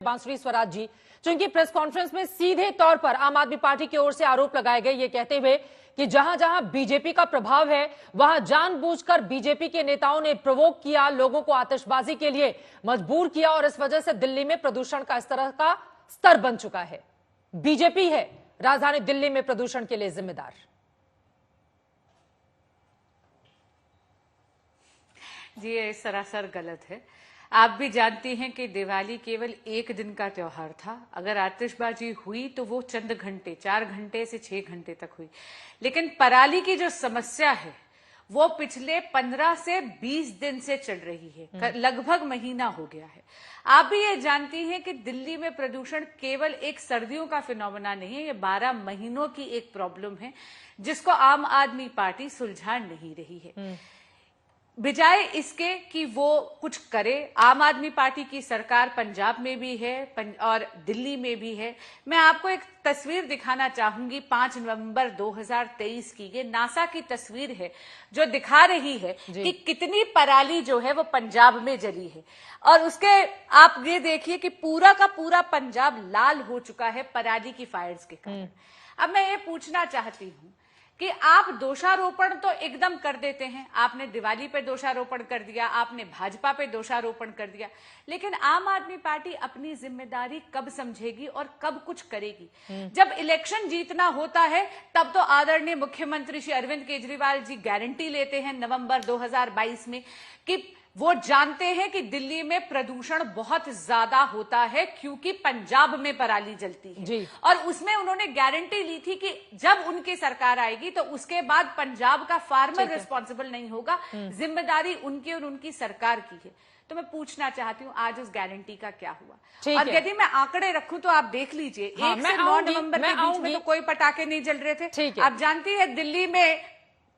बांसुरी स्वराज जी, चूंकि press conference में सीधे तौर पर आम आदमी पार्टी की ओर से आरोप लगाए गए, ये कहते हुए कि जहां जहां बीजेपी का प्रभाव है वहां जानबूझकर बीजेपी के नेताओं ने प्रोवोक किया, लोगों को आतिशबाजी के लिए मजबूर किया और इस वजह से दिल्ली में प्रदूषण का इस तरह का स्तर बन चुका है। बीजेपी है राजधानी दिल्ली में प्रदूषण के लिए जिम्मेदार। जी, ये सरासर गलत है। आप भी जानती हैं कि दिवाली केवल एक दिन का त्योहार था। अगर आतिशबाजी हुई तो वो चंद घंटे, 4 घंटे से 6 घंटे तक हुई, लेकिन पराली की जो समस्या है वो पिछले 15 से 20 दिन से चल रही है, लगभग महीना हो गया है। आप भी ये जानती हैं कि दिल्ली में प्रदूषण केवल एक सर्दियों का फिनोमेना नहीं है, ये 12 महीनों की एक प्रॉब्लम है जिसको आम आदमी पार्टी सुलझा नहीं रही है। बजाय इसके कि वो कुछ करे, आम आदमी पार्टी की सरकार पंजाब में भी है और दिल्ली में भी है। मैं आपको एक तस्वीर दिखाना चाहूंगी 5 नवंबर 2023 की। ये नासा की तस्वीर है जो दिखा रही है कि कितनी पराली जो है वो पंजाब में जली है, और उसके आप ये देखिए कि पूरा का पूरा पंजाब लाल हो चुका है पराली की फायर्स के कारण। अब मैं ये पूछना चाहती हूँ कि आप दोषारोपण तो एकदम कर देते हैं, आपने दिवाली पे दोषारोपण कर दिया, आपने भाजपा पे दोषारोपण कर दिया, लेकिन आम आदमी पार्टी अपनी जिम्मेदारी कब समझेगी और कब कुछ करेगी? जब इलेक्शन जीतना होता है तब तो आदरणीय मुख्यमंत्री श्री अरविंद केजरीवाल जी गारंटी लेते हैं नवंबर 2022 में कि वो जानते हैं कि दिल्ली में प्रदूषण बहुत ज्यादा होता है क्योंकि पंजाब में पराली जलती है, और उसमें उन्होंने गारंटी ली थी कि जब उनकी सरकार आएगी तो उसके बाद पंजाब का फार्मर रिस्पॉन्सिबल नहीं होगा, जिम्मेदारी उनकी और उनकी सरकार की है। तो मैं पूछना चाहती हूँ आज उस गारंटी का क्या हुआ? और यदि मैं आंकड़े रखूं तो आप देख लीजिए, 1 से 9 नवंबर के बीच में तो कोई पटाखे नहीं जल रहे थे। आप जानती है दिल्ली में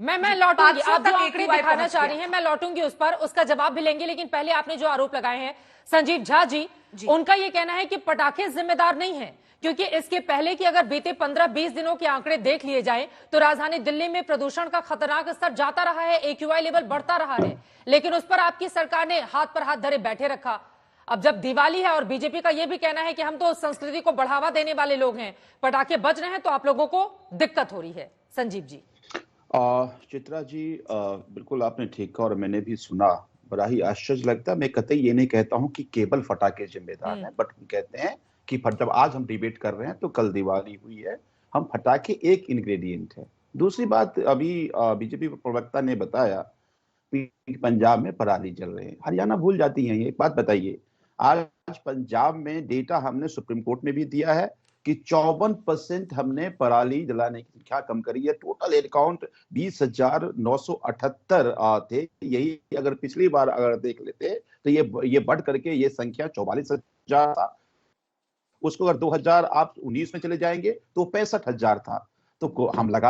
मैं लौटूंगी, आप जो आंकड़े दिखाना चाह रही हैं मैं लौटूंगी उस पर, उसका जवाब भी लेंगे, लेकिन पहले आपने जो आरोप लगाए हैं संजीव झा जी, उनका ये कहना है कि पटाखे जिम्मेदार नहीं है, क्योंकि इसके पहले कि अगर बीते 15-20 दिनों के आंकड़े देख लिए जाएं तो राजधानी दिल्ली में प्रदूषण का खतरनाक स्तर जाता रहा है, AQI लेवल बढ़ता रहा है, लेकिन उस पर आपकी सरकार ने हाथ पर हाथ धरे बैठे रखा। अब जब दिवाली है और बीजेपी का यह भी कहना है कि हम तो संस्कृति को बढ़ावा देने वाले लोग हैं, पटाखे बज रहे हैं तो आप लोगों को दिक्कत हो रही है। संजीव जी। चित्रा जी, बिल्कुल आपने ठीक कहा और मैंने भी सुना, बड़ा ही आश्चर्य लगता है। मैं कतई ये नहीं कहता हूं कि केवल फटाके जिम्मेदार हैं, बट हम कहते हैं कि जब आज हम डिबेट कर रहे हैं तो कल दिवाली हुई है, हम फटाके एक इंग्रेडिएंट है। दूसरी बात, अभी बीजेपी प्रवक्ता ने बताया कि पंजाब में पराली जल रहे हैं, हरियाणा भूल जाती है। ये एक बात बताइए, आज पंजाब में डेटा हमने सुप्रीम कोर्ट में भी दिया है कि 54% हमने पराली जलाने की संख्या कम करी है। टोटल हेड काउंट 20,978 थे। यही अगर पिछली बार अगर देख लेते तो ये बढ़ करके ये संख्या 44,000 था। उसको अगर 2019 में चले जाएंगे तो 65,000 था। तो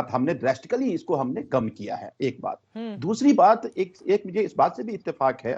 हमने ड्रेस्टिकली इसको हमने कम किया है, एक बात। दूसरी बात, एक मुझे इस बात से भी इत्तेफाक है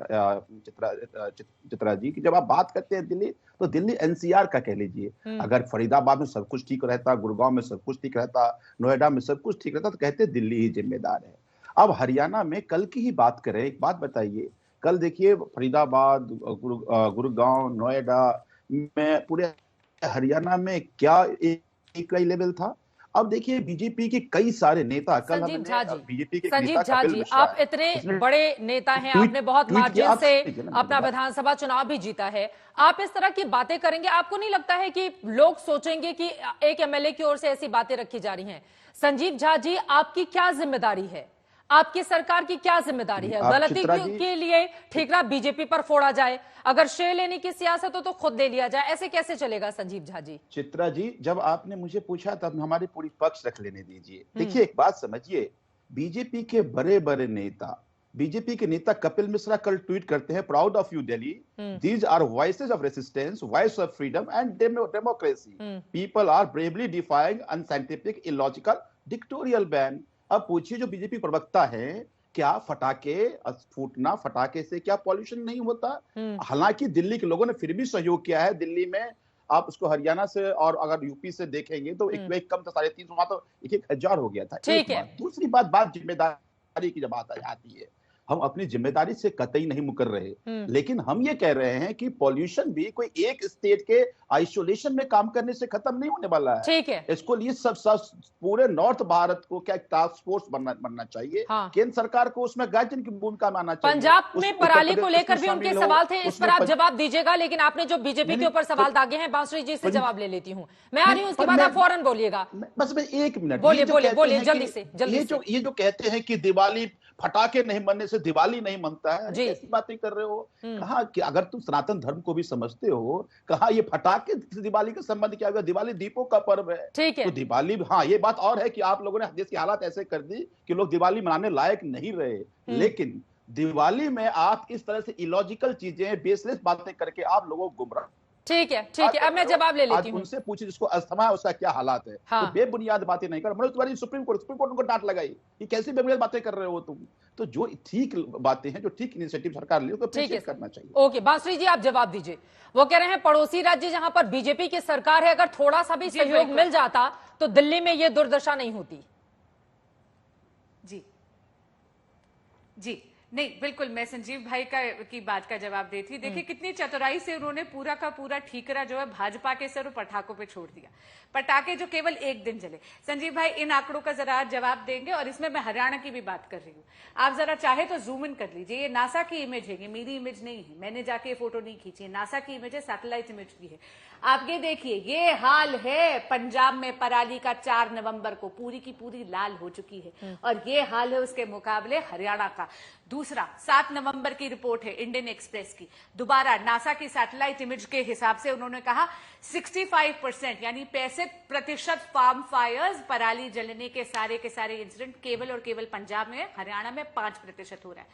चित्रा जी, कि जब आप बात करते हैं दिल्ली, तो दिल्ली NCR का कह लीजिए। अगर फरीदाबाद में सब कुछ ठीक रहता, गुड़गांव में सब कुछ ठीक रहता, नोएडा में सब कुछ ठीक रहता, तो कहते दिल्ली ही जिम्मेदार है। अब हरियाणा में कल की ही बात करें, एक बात बताइए, कल देखिए फरीदाबाद, गुड़गांव, नोएडा में, पूरे हरियाणा में क्या AQI लेवल था। अब देखिए बीजेपी के कई सारे नेता, कल हमने बीजेपी के संजीव झा जी, आप इतने बड़े नेता हैं, आपने बहुत मार्जिन से अपना विधानसभा चुनाव भी जीता है, आप इस तरह की बातें करेंगे, आपको नहीं लगता है कि लोग सोचेंगे कि एक MLA की ओर से ऐसी बातें रखी जा रही हैं? संजीव झा जी, आपकी क्या जिम्मेदारी है, आपकी सरकार की क्या जिम्मेदारी है? गलती के लिए ठीकरा बीजेपी पर फोड़ा जाए, अगर श्रेय लेने की सियासत हो तो खुद ले लिया जाए, ऐसे कैसे चलेगा? संजीव झा जी। चित्रा जी, जब आपने मुझे पूछा तब हमारी पूरी पक्ष रख लेने दीजिए। देखिए एक बात समझिए, बीजेपी के बड़े बड़े नेता, बीजेपी के नेता कपिल मिश्रा कल ट्वीट करते हैं, proud of you Delhi, these are voices of resistance, voice of freedom and democracy, people are bravely defying unscientific illogical dictatorial ban. अब पूछिए जो बीजेपी प्रवक्ता है, क्या फटाके फूटना, फटाके से क्या पॉल्यूशन नहीं होता? हालांकि दिल्ली के लोगों ने फिर भी सहयोग किया है। दिल्ली में आप उसको हरियाणा से और अगर यूपी से देखेंगे तो एक कम था, 350, तो 1,000 हो गया था। ठीक है। दूसरी बात जिम्मेदारी की जब बात आती है, हम अपनी जिम्मेदारी से कतई नहीं मुकर रहे, लेकिन हम ये कह रहे हैं कि पॉल्यूशन भी कोई एक स्टेट के आइसोलेशन में काम करने से खत्म नहीं होने वाला है। ठीक है, इसको लिए सब पूरे नॉर्थ भारत को क्या टास्क फोर्स बनना चाहिए। हाँ। केंद्र सरकार को उसमें गार्जियन की भूमिका मानना चाहिए। पंजाब में पराली को लेकर भी उनके सवाल थे, इस पर आप जवाब दीजिएगा, लेकिन आपने जो बीजेपी के ऊपर सवाल दागे हैं, बांसुरी जी से जवाब ले लेती हूँ मैं, आ रही हूँ, उसके बाद आप फौरन बोलिएगा। बस मैं 1 मिनट, बोलिए जल्दी से, जल्दी से। ये जो कहते हैं कि दिवाली फटाके नहीं बनने से दिवाली नहीं मनता है, ऐसी बातें कर रहे हो। कहा कि अगर तुम सनातन धर्म को भी समझते हो, कहा ये फटाके से दिवाली का संबंध क्या होगा? दिवाली दीपों का पर्व है। ठीक है, तो दिवाली, हाँ ये बात और है कि आप लोगों ने देश की हालात ऐसे कर दी कि लोग दिवाली मनाने लायक नहीं रहे। लेकिन दिवाली में आप इस तरह से इलॉजिकल चीजें, बेसलेस बातें करके आप लोगों को गुमराह। ठीक है, अब मैं जवाब ले लेती हूँ। उनसे पूछिए जिसको अस्थमा है उसका क्या हालात है। हाँ। तो बेबुनियाद बातें नहीं कर। मनोज तिवारी सुप्रीम कोर्ट उनको डांट लगाई कि कैसी बेबुनियाद बातें कर रहे हो तुम। तो जो ठीक बातें हैं, जो ठीक इनिशिएटिव सरकार ले, उसको अप्रिशिएट करना चाहिए। ओके, बांसुरी जी आप जवाब दीजिए। वो कह रहे हैं पड़ोसी राज्य जहां पर बीजेपी की सरकार है, अगर थोड़ा सा भी सहयोग मिल जाता तो दिल्ली में ये दुर्दशा नहीं होती। जी जी नहीं, बिल्कुल मैं संजीव भाई की बात का जवाब देती हूँ। देखिए कितनी चतुराई से उन्होंने पूरा का पूरा ठीकरा जो है भाजपा के सर पटाखों पे छोड़ दिया। पटाखे जो केवल एक दिन जले। संजीव भाई इन आंकड़ों का जरा जवाब देंगे, और इसमें मैं हरियाणा की भी बात कर रही हूँ। आप जरा चाहे तो जूम इन कर लीजिए। ये नासा की इमेज है, ये मेरी इमेज नहीं है, मैंने जाके ये फोटो नहीं खींची है, नासा की इमेज है, सैटेलाइट इमेज की है। आप ये देखिए, ये हाल है पंजाब में पराली का 4 नवंबर को, पूरी की पूरी लाल हो चुकी है। और ये हाल है उसके मुकाबले हरियाणा का। दूसरा 7 नवंबर की रिपोर्ट है इंडियन एक्सप्रेस की, दोबारा नासा की सैटेलाइट इमेज के हिसाब से उन्होंने कहा 65% यानी 65% फार्म फायर्स, पराली जलने के सारे इंसिडेंट केवल और केवल पंजाब में है, हरियाणा में 5% हो रहा है।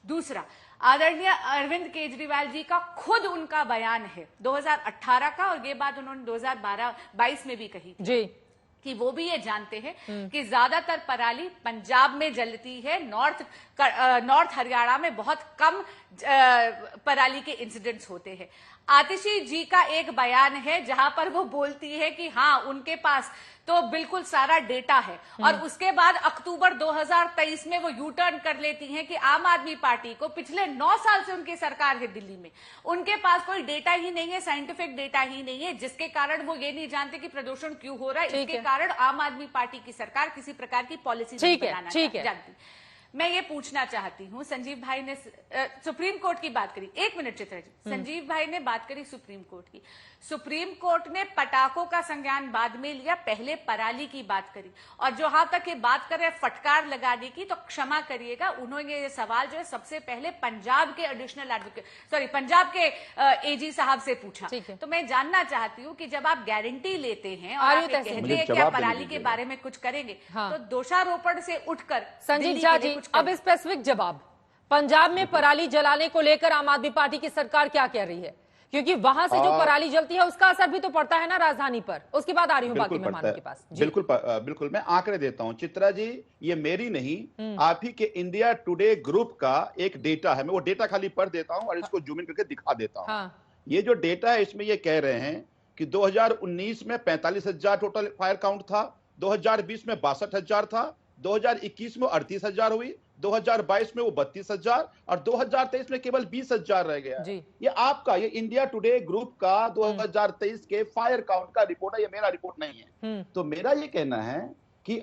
दूसरा, आदरणीय अरविंद केजरीवाल जी का खुद उनका बयान है 2018 का, और ये बात उन्होंने 2022 में भी कही जी, कि वो भी ये जानते हैं कि ज्यादातर पराली पंजाब में जलती है, नॉर्थ हरियाणा में बहुत कम पराली के इंसिडेंट्स होते हैं। आतिशी जी का एक बयान है जहां पर वो बोलती है कि हाँ उनके पास तो बिल्कुल सारा डेटा है, और उसके बाद अक्टूबर 2023 में वो यू टर्न कर लेती हैं कि आम आदमी पार्टी को पिछले 9 साल से उनकी सरकार है दिल्ली में, उनके पास कोई डेटा ही नहीं है, साइंटिफिक डेटा ही नहीं है, जिसके कारण वो ये नहीं जानते कि प्रदूषण क्यों हो रहा है। इसके कारण आम आदमी पार्टी की सरकार किसी प्रकार की पॉलिसी नहीं बनाना जानती। मैं ये पूछना चाहती हूँ, संजीव भाई ने सुप्रीम कोर्ट की बात करी, 1 मिनट चित्रा जी, संजीव भाई ने बात करी सुप्रीम कोर्ट की। सुप्रीम कोर्ट ने पटाखों का संज्ञान बाद में लिया, पहले पराली की बात करी। और जहां तक ये बात कर रहे हैं फटकार लगाने की, तो क्षमा करिएगा, उन्होंने ये सवाल जो है सबसे पहले पंजाब के एडिशनल एडवोकेट, सॉरी पंजाब के एजी साहब से पूछा। तो मैं जानना चाहती हूँ कि जब आप गारंटी लेते हैं और आप कहते हैं कि आप पराली के बारे में कुछ करेंगे, तो दोषारोपण से उठकर संजीव झा जी अब स्पेसिफिक जवाब, पंजाब में पराली जलाने को लेकर आम आदमी पार्टी की सरकार क्या कह रही है? क्योंकि वहां से जो पराली जलती है उसका असर भी तो पड़ता है ना राजधानी पर। उसके बाद आ रही हूं बाकी मेहमानों के पास। बिल्कुल मैं आंकड़े देता हूं चित्रा जी, ये मेरी नहीं, आप ही के इंडिया टुडे ग्रुप का एक डेटा है। मैं वो डेटा खाली पढ़ देता हूं और इसको जूम इन करके दिखा देता हूं। ये जो डेटा है इसमें ये कह रहे हैं कि 2019 में 45,000 टोटल फायर काउंट था, 2020 में 62,000 था, 2021 में 38,000 हुई, 2022 में वो 32,000 और 2023 में केवल 20,000 रह गया। ये आपका, ये इंडिया टुडे ग्रुप का 2023 के फायर काउंट का रिपोर्ट है, ये मेरा रिपोर्ट नहीं है। तो मेरा ये कहना है कि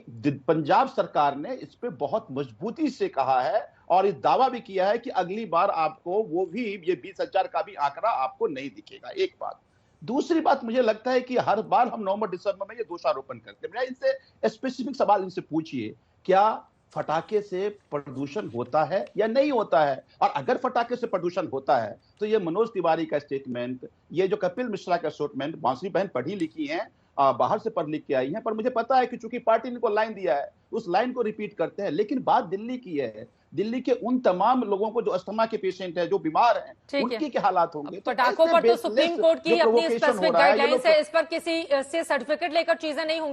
पंजाब सरकार ने इस पे बहुत मजबूती से कहा है और इस दावा भी किया है कि अगली बार आपको वो भी ये 20,000 का भी आंकड़ा आपको नहीं दिखेगा। एक बात। दूसरी बात, मुझे लगता है कि हर बार हम नवंबर दिसंबर में ये दोषारोपण करते हैं। इनसे स्पेसिफिक सवाल इनसे पूछिए, क्या फटाके से प्रदूषण होता है या नहीं होता है? और अगर फटाके से प्रदूषण होता है तो ये मनोज तिवारी का स्टेटमेंट, ये जो कपिल मिश्रा का स्टेटमेंट, बांसुरी बहन पढ़ी लिखी हैं, बाहर से पढ़ लिख के आई हैं, पर मुझे पता है कि चूंकि पार्टी ने को लाइन दिया है उस लाइन को रिपीट करते हैं। लेकिन बात दिल्ली की है, दिल्ली के उन तमाम लोगों को जो अस्थमा के पेशेंट हैं, जो बीमार हैं, उनके क्या हालात होंगे? पटाखों पर तो सुप्रीम कोर्ट की अपनी स्पेसिफिक गाइडलाइंस है, इस पर किसी से सर्टिफिकेट लेकर चीजें नहीं होंगी।